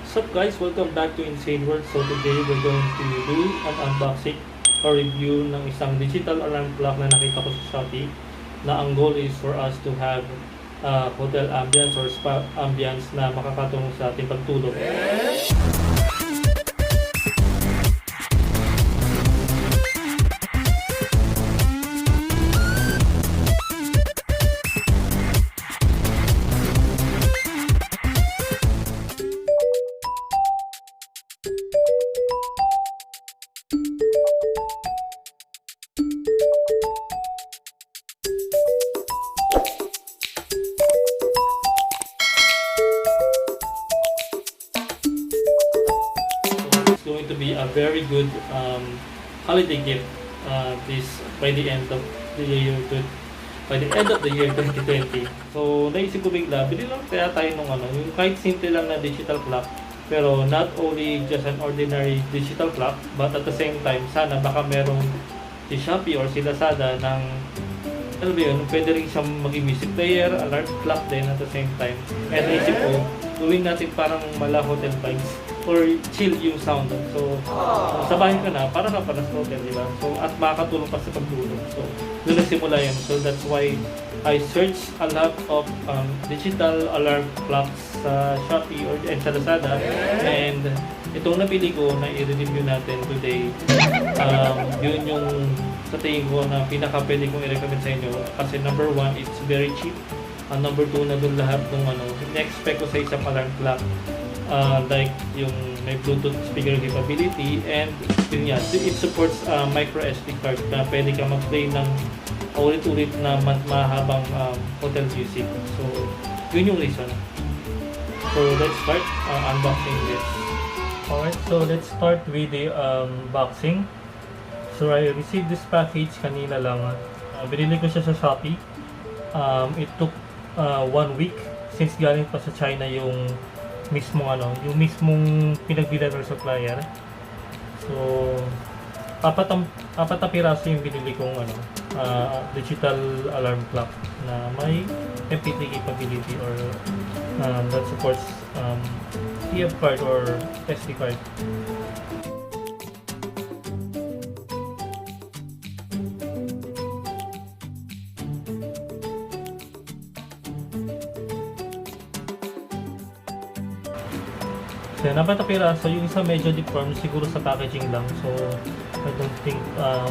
What's up guys? Welcome back to Insane World. So today we're going to do an unboxing or review ng isang digital alarm clock na nakita ko sa Shopee, na ang goal is for us to have hotel ambience or spa ambience na makakatulong sa ating pagtulog. Going to be a very good holiday gift this by the end of the year 2020. So naisip ko bigla, bili lang kaya tayo nung yung kahit simple lang na digital clock, pero not only just an ordinary digital clock, but at the same time sana baka merong si Shopee or si Lazada ng pwede rin siyang maging music player, alarm clock din at the same time. And naisip ko, gawin natin parang mala hotel vibes or chill yung sound. So, sa bahay ka na, para ka para sa hotel, di ba? So, at makakatulong pa sa pagtulog. So, doon nagsimula yun. So, that's why I searched a lot of digital alarm clocks sa Shopee and sa Lazada. And itong napili ko na i-review natin today, yun yung sa tingin ko na pinaka pwede kong i-recommend sa inyo. Kasi number one, it's very cheap. Number two, na doon lahat ng in-expect ko sa isang alarm clock. Like yung may Bluetooth speaker capability, and yun yan, it supports micro SD card na pwede ka mag-play ng ulit-ulit na mahabang hotel music. So, yun yung reason. So, let's start unboxing this. Alright, so let's start with the unboxing. So, I received this package kanina lang. Binili ko siya sa Shopee. It took 1 week since galing pa sa China yung mismong pinagbilan ng supplier. So, apat na piraso yung binili kong digital alarm clock na may MP3 capability or that supports TF card or SD card. So, apat na piraso, yung isa medyo deformed siguro sa packaging lang. So, I don't think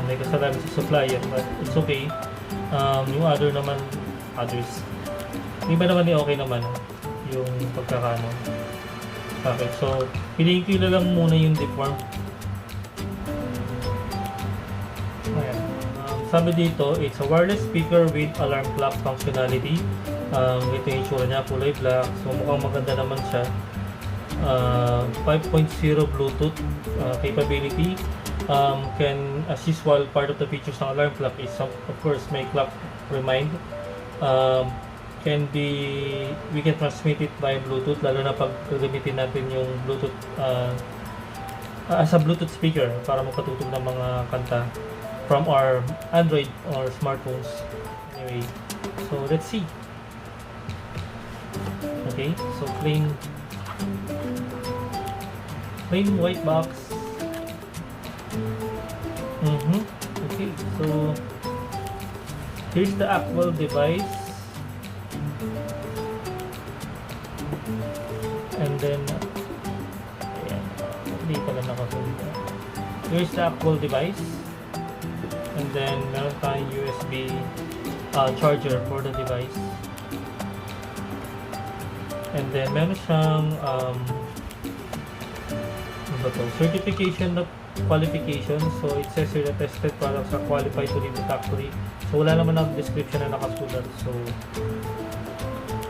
may kasalanan sa supplier, but it's okay. Yung other naman, others, iba naman okay naman yung pagkakano package. So, piliin ko lang muna yung deformed. Ayan. Sabi dito, it's a wireless speaker with alarm clock functionality. Ito yung itsura niya, kulay black. So, mukhang maganda naman siya. 5.0 Bluetooth capability. Can, as usual, part of the features ng alarm clock is of course may clock remind. We can transmit it by Bluetooth, lalo na pag gagamitin natin yung Bluetooth as a Bluetooth speaker para makatutog ng mga kanta from our Android or smartphones. Anyway, so let's see. Okay, so plain white box. Okay, so here's the actual device, and then hindi pala nakapunta. Here's the actual device, and then meron tayong USB charger for the device, and then meron siyang certification of qualification. So it says here na tested products are qualified to leave the factory. So wala naman ang description na nakasulat. So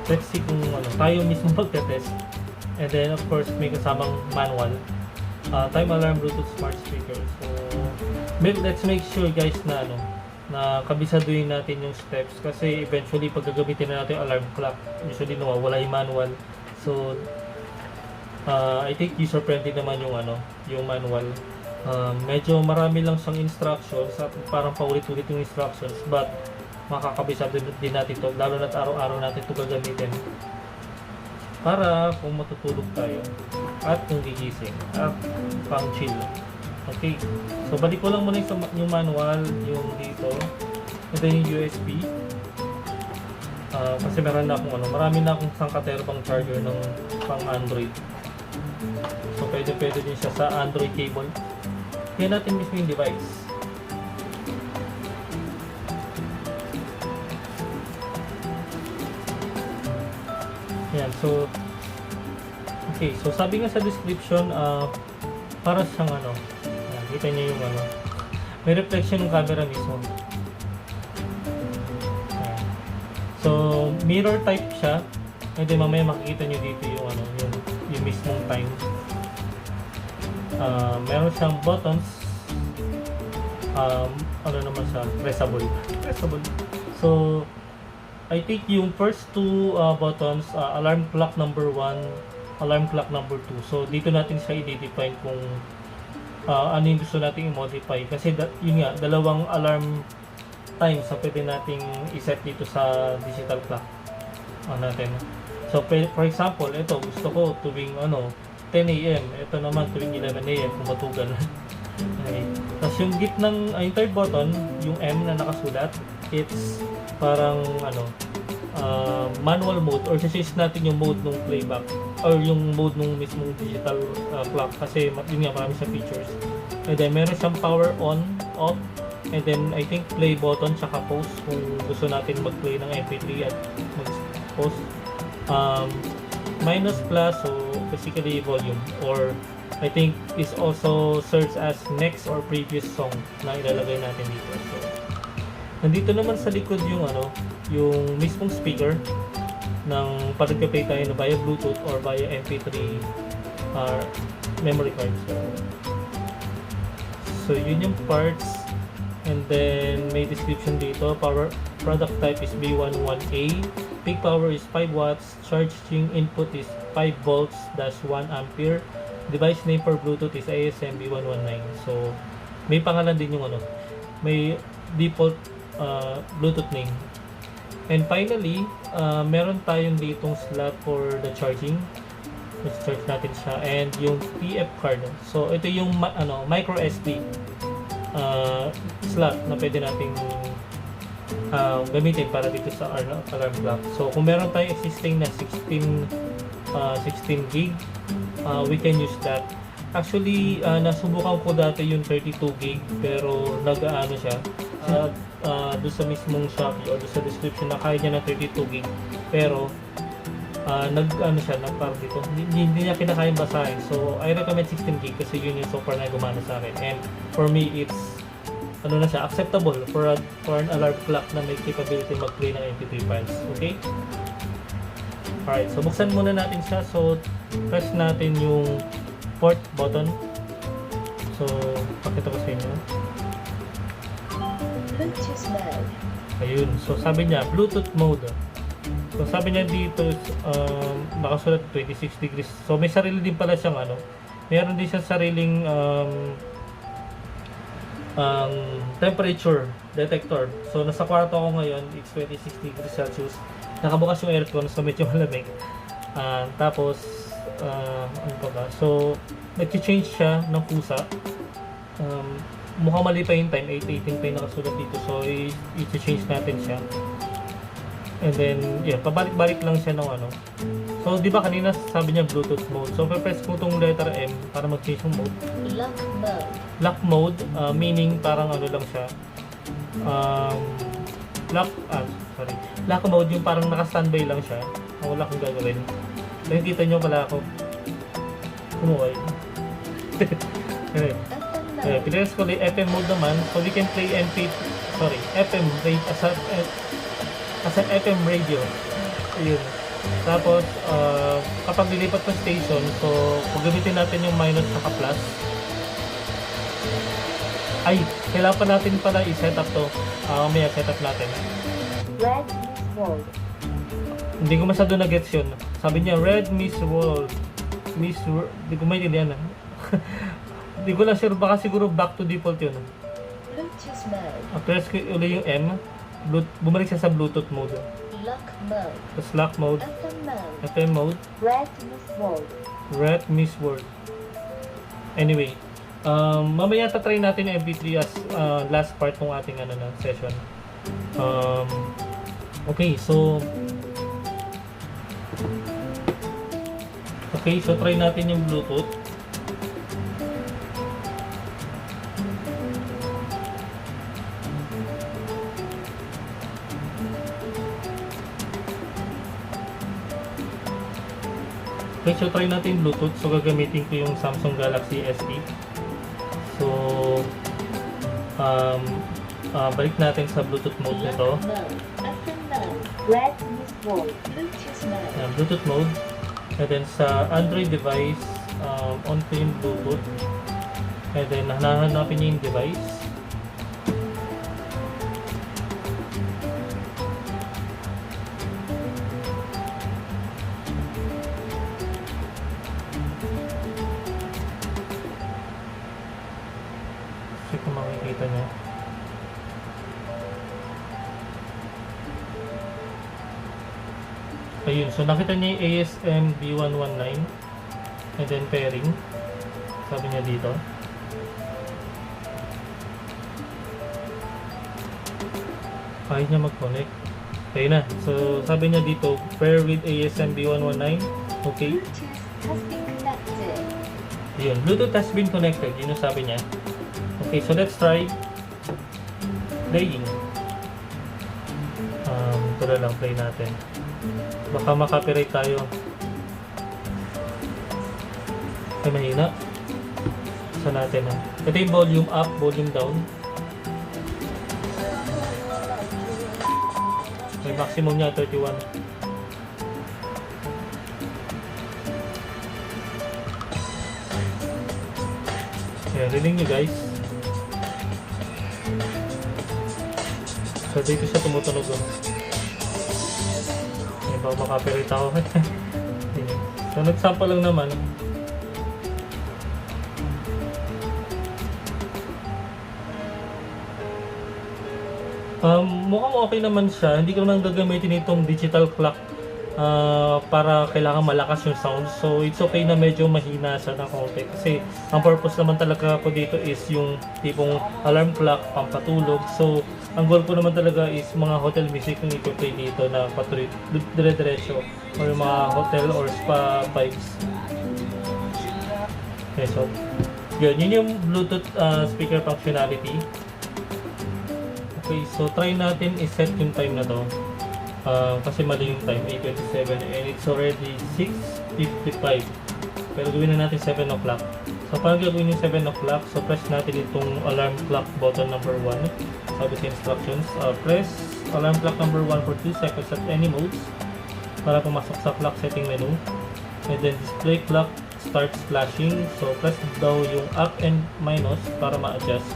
let's see kung tayo mismo magte-test. And then of course may kasamang manual, time alarm, Bluetooth smart speaker. So let's make sure guys na na kabisaduhin natin yung steps, kasi eventually pag gagamitin na natin yung alarm clock, usually wala yung manual. So I think user-friendly naman yung manual. Medyo marami lang siyang instructions at parang paulit-ulit yung instructions, but makakabisado din natin ito, lalo na't araw-araw natin ito gagamitin para kung matutulog tayo. at yung gigising at pang chill. Okay, so balik ko lang muna yung manual, yung dito, ito yung USB. Kasi meron na akong marami na akong sangkatero pang charger ng pang Android. So pwede din siya sa Android cable. Kaya natin mismo yung device. Yan, so okay, so sabi nga sa description, para siyang yan, kita niyo yung may reflection ng camera mismo. Yan. So mirror type siya, and then mamaya makikita niyo dito yung yung mismong time. Meron siyang buttons, naman siya, pressable. So I think yung first two buttons, alarm clock number 1, alarm clock number 2. So dito natin siya i-define kung ano yung gusto nating i-modify. Kasi yun nga, dalawang alarm times na pwede nating iset dito sa digital clock natin. So for example, ito gusto ko tuwing 10 AM. Ito naman tuwing 11 AM kung matugal. Okay. Tapos yung gitnang, yung third button, yung M na nakasulat, it's parang manual mode, or change natin yung mode ng playback or yung mode ng mismong digital clock, kasi yun nga, marami sa features. And then meron siyang power on, off, and then I think play button tsaka pause kung gusto natin mag-play ng MP3 at mag-pause. Minus plus, so basically volume, or I think is also serves as next or previous song na ilalagay natin dito. So nandito naman sa likod yung yung mismong speaker ng pag nagpa-play tayo via Bluetooth or via MP3 memory card. So yun yung parts, and then may description dito. Power product type is B11A, peak power is 5 watts, charging input is 5 volts dash 1 ampere, device name for Bluetooth is ASM B119. So may pangalan din yung may default Bluetooth name. And finally, meron tayong ditong slot for the charging. Let's charge natin siya, and yung PF card. So ito yung micro SD slot na pwede nating gamitin para dito sa alarm clock. So kung meron tayong existing na 16 gig, we can use that. Actually, nasubukan ko dati yung 32 gig, pero nag-aano siya doon sa mismong Shopee or doon sa description na kaya niya ng 32 gig, pero nag-ano siya, nagparang dito, hindi niya kinakayang basahin. So I recommend 16 gig kasi yun yung so far na gumana sa akin, and for me it's na siya, acceptable for an alarm clock na may capability mag-play ng MP3 files. Okay? Alright, so buksan muna natin siya. So press natin yung port button. So pakita ko sa inyo. Bluetooth mode. Ayun, so sabi niya Bluetooth mode. So sabi niya dito nakasulat 26 degrees. So may sarili din pala siyang meron din siyang sariling temperature detector. So nasa kwarto ako ngayon, it's 26 degrees Celsius. Nakabukas yung aircon, so medyo malamig. Tapos ano pa ba? So nag-change siya ng pusa. Mukhang mali pa yung time, 8:18 pa yung nakasulat dito. So i-change natin siya. And then yeah, pabalik-balik lang siya ng So di ba kanina sabi niya Bluetooth mode. So press ko tong letter M para mag-change yung mode. Lock mode. Lock mode, meaning parang lang siya. Lock mode yung parang naka-standby lang siya. Wala akong gagawin. Nakikita nyo pala ako. Kumuhay. Pilas ko lang FM mode naman. So we can play FM as an FM radio. Ayun. Tapos, kapag lilipat ng station, so paggamitin natin yung minus saka plus. Ay, kailangan pa natin pala i-set up to. Mamaya set up natin. Red Miss World. Hindi ko masyado na-gets yun. Sabi niya, Red Miss World. Hindi ko maintindihan. Hindi ko lang sure. Baka siguro back to default yun. Bluetooth mode. Press ko ulit yung M. Bumalik siya sa Bluetooth mode. Lock mode. Tapos lock mode. FM mode. FM mode. Red Miss World. Ret Miss World. Anyway, mamaya tatry natin yung MP3 as last part ng ating session. Okay, so try natin yung Bluetooth. Okay, so try natin Bluetooth. So gagamitin ko yung Samsung Galaxy S10. So balik natin sa Bluetooth mode nito. Red Miss World. Bluetooth mode. Bluetooth mode. And then sa Android device, on ko yung Bluetooth. And then hanahanapin niyo yung device. So kung makikita niyo. Ayun, so nakita niya yung ASM B119 and then pairing, sabi niya dito. Ayaw niya mag-connect. Ayun na, so sabi niya dito, pair with ASM B119. Okay. Bluetooth has been connected. Ayun, Bluetooth has been connected, yun yung sabi niya. Okay, so let's try playing. Ito na lang, play natin. Baka makapiright tayo. Ay, mahina. Isa natin ha. Ito yung volume up, volume down. May maximum niya 31. Ayan, rinig nyo guys. So dito siya tumutunog. Baka makapirit ako. So nagsample lang naman. Mukhang okay naman siya. Hindi ko naman gagamitin itong digital clock para kailangan malakas yung sound. So it's okay na medyo mahina siya ng konti. Kasi ang purpose naman talaga ko dito is yung tipong alarm clock, pampatulog. So ang goal ko naman talaga is mga hotel music yung ipo-play dito na patuloy dire-diretso or mga hotel or spa vibes. Okay, so yun yung Bluetooth speaker functionality. Okay, so try natin i-set yung time na to. Kasi mali yung time, 8:27 and it's already 6:55. Pero gawin na natin 7 o'clock. So para gawin yung 7 o'clock, so press natin itong alarm clock button number 1. Sabi sa instructions, press alarm clock number 1 for 2 seconds at any modes para pumasok sa clock setting menu. And then display clock starts flashing. So press daw yung up and minus para ma-adjust.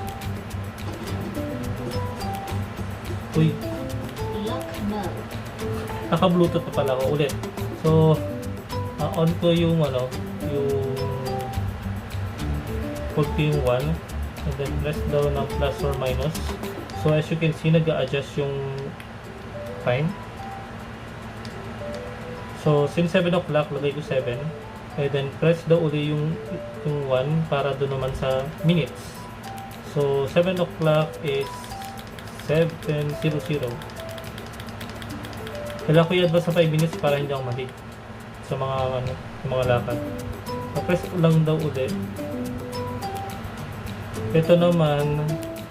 Uy, Lock mode. naka-bluetooth na pala ako ulit. So on ko yung yung put yung 1 and then press down ng plus or minus. So as you can see, nag-a-adjust yung time. So since 7 o'clock, lagay ko 7 and then press daw uli yung 1 para doon naman sa minutes. So 7 o'clock is 7:00. Kailangan ko i-advance sa 5 minutes para hindi ako ma-hit sa mga lakad. So press lang daw uli. Ito naman,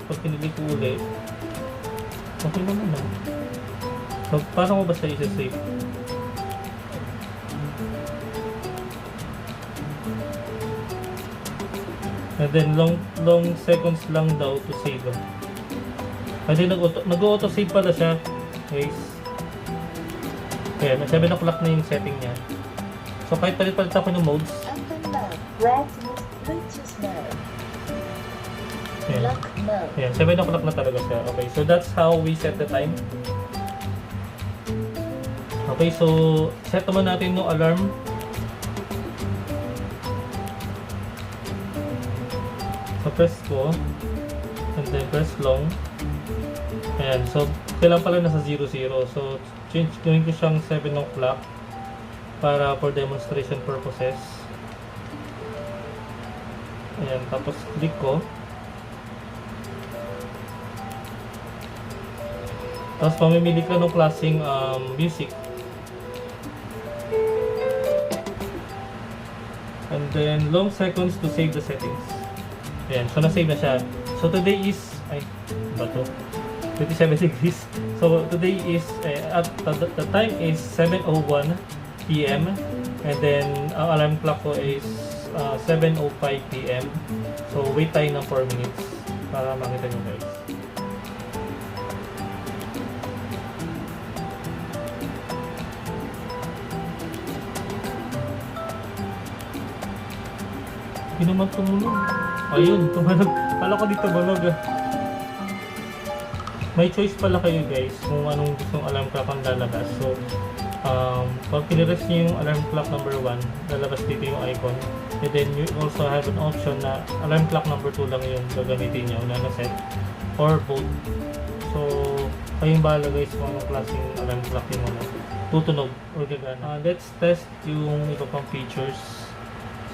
pag pinili ko uli, okay naman na. So paano ko ba siya isa-save? And then long seconds lang daw to save. And then nag-auto save pala siya, guys. Kaya 7 o'clock na yung setting niya. So kahit palit-palit ako ng modes. Open mode. Red Bluetooth mode. Ayan. Lock mode. Ayan, 7 o'clock na talaga siya. Okay, so that's how we set the time. Okay, so set naman natin yung alarm. So press ko. And then press long. Ayan, so kailan pala nasa 00. So gawin ko siyang 7 o'clock para for demonstration purposes. Ayan, tapos click ko. Tapos mamimili ka ng klaseng music. And then long seconds to save the settings. Ayan, so na-save na siya. So today is, ba to? 27 degrees. So today is, at the time is 7:01 PM. And then ang alarm clock ko is 7:05 PM. So wait tayo ng 4 minutes para makita nyo guys. Hindi naman tumunog. Ayun, tumunog. Pala ko dito tumunog. May choice pala kayo guys kung anong gustong alarm clock ang lalabas. So, pag pinirest nyo yung alarm clock number 1, lalabas dito yung icon. And then you also have an option na alarm clock number 2 lang yung gagamitin nyo na set or both. So, kayong bahala guys kung anong klaseng alarm clock yung tutunog o gagana. Let's test yung iba pang features.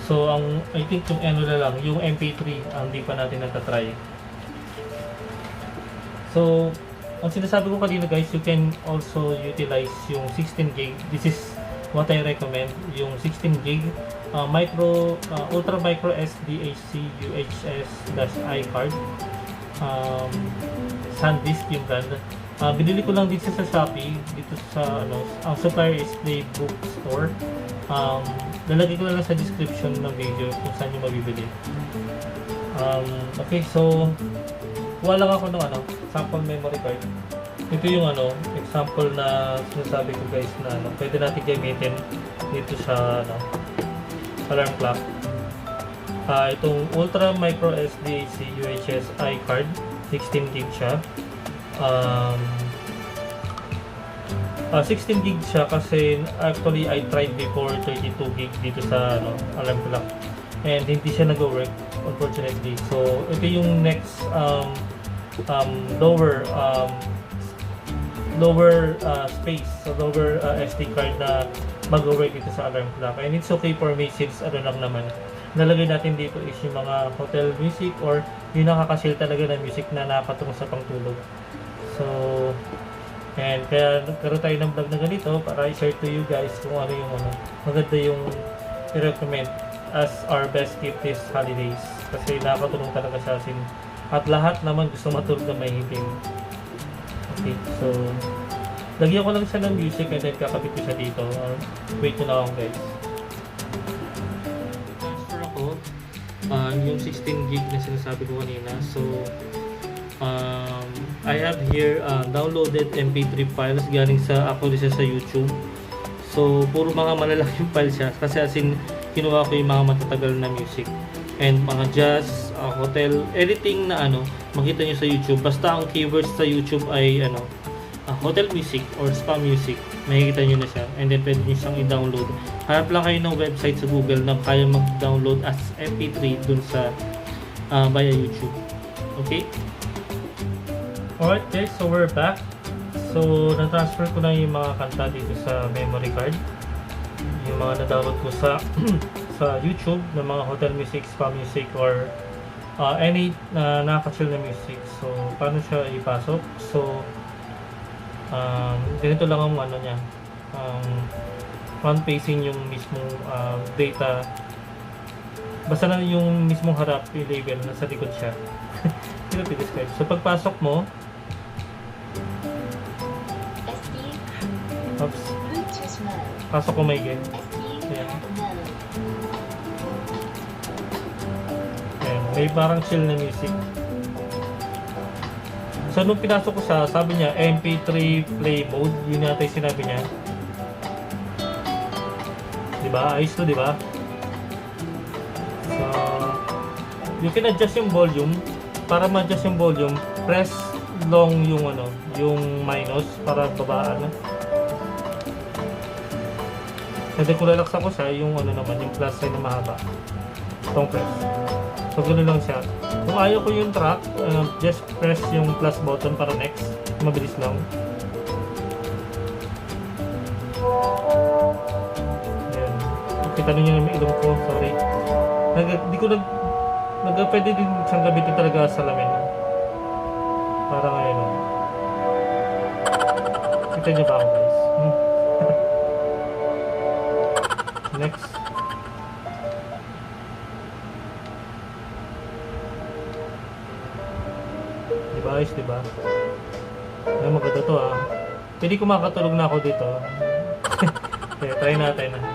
So, I think yung ano na lang, yung MP3, hindi pa natin natatry. So, ang sinasabi ko kanina guys, you can also utilize yung 16 gig. This is what I recommend, yung 16 gig ultra micro SD AC UHS-I card. SanDisk yung brand. Binili ko lang dito sa Shopee, dito sa ang supplier is Playbook Store. Lalagay ko lang sa description ng video kung saan nyo mabibili. Okay, so kuha lang ako ng sample memory card. Ito yung example na sinasabi ko guys na pwede natin gamitin dito sa alarm clock. Itong ultra micro SD AC UHS-I card, 16 gig siya. 16 gig siya kasi actually I tried before 32 gig dito sa alarm clock and hindi siya nag-work unfortunately. So ito yung next lower space, so lower SD card na mag-work dito sa alarm clock, and it's okay for me since lang naman nalagay natin dito is yung mga hotel music or yung nakaka-chill talaga na music na nakakatulong sa pangtulog. So and kaya nagkaroon tayo ng vlog na ganito para i-share to you guys kung ano yung maganda yung i-recommend as our best gift this holidays kasi nakakatulong talaga sa atin at lahat naman gusto matulog na may hiting. Okay, so lagyan ko lang siya ng music and then kakabit ko siya dito. Wait ko na ako guys. Transfer ako yung 16 gig na sinasabi ko kanina. So I have here downloaded MP3 files galing sa YouTube. So puro mga malalaking file siya kasi as in kinuha ko yung mga matatagal na music and mga jazz, hotel, editing na makita nyo sa YouTube. Basta ang keywords sa YouTube ay hotel music or spa music, makikita nyo na siya and then pwede nyo siyang i-download. Hanap lang kayo ng website sa Google na kaya mag-download as MP3 dun sa via YouTube. Okay? Alright guys, so we're back. So na-transfer ko na yung mga kanta dito sa memory card, yung mga na-download ko sa sa YouTube na mga hotel music, spa music or any nakaka-chill na music. So paano siya ipasok? So ganito lang ang niya, front facing yung mismong data, basta na yung mismong harap yung label nasa likod siya. Hindi ko describe. So pagpasok mo, oops, pasok ko may game. Ayan. Ayan, may parang chill na music. So nung pinasok ko siya, sabi niya MP3 play mode, yun yata yung sinabi niya. Diba? Ayos to, diba? So you can adjust yung volume. Para ma-adjust yung volume, press long yung yung minus para babaan. Kasi kung lalaksan ko siya, yung naman, yung plus sign na mahaba. Itong press. So ganoon lang siya. Kung ayaw ko yung track, just press yung plus button para next. Mabilis lang. Ayan. Kita nyo yung ilong ko, sorry. Pwede din siyang gamitin talaga sa salamin. Para ngayon. Kita niyo ba ako guys? Next. Diba guys, diba? Ay, maganda to ah. Pwede kumakatulog na ako dito. Okay, try natin ah.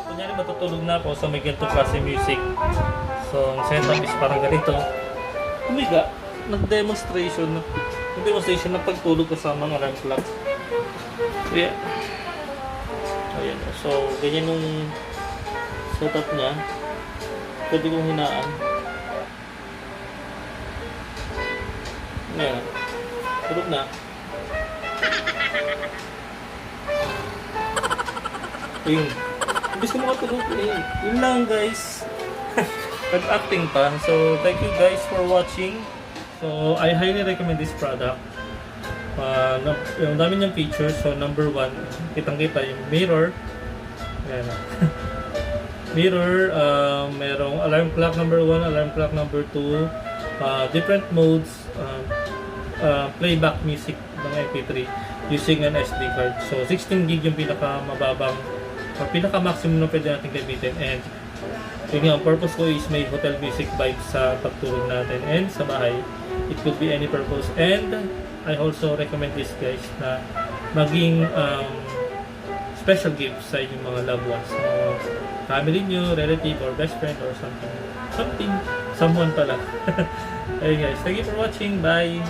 Kunyari matutulog na ako sa may ganitong klase music. So, ang setup is parang ganito. Umiga, nag-demonstration ng pagtulog kasama ng alarm clock. So, yeah. Ayan. So, ganyan yung setup niya. Pwede kong hinaan. Ayan. Tulog na. Ayun. Ibig ko makatulog. Yun lang guys. Nag-acting pa. So, thank you guys for watching. So, I highly recommend this product. Yung dami niyang features. So, number 1, kitang-kita yung mirror. Ayan. Mirror, merong alarm clock number 1, alarm clock number 2, different modes, playback music ng MP3 using an SD card. So, 16 gig yung pinaka-mababang or pinaka-maximum na pwede natin gamitin. And yun nga, ang purpose ko is may hotel music vibes sa pagtulog natin and sa bahay. It could be any purpose. And I also recommend this guys na maging special gift sa inyong mga loved ones. Family nyo, relative, or best friend, or something. Someone pala. Hey guys, thank you for watching. Bye!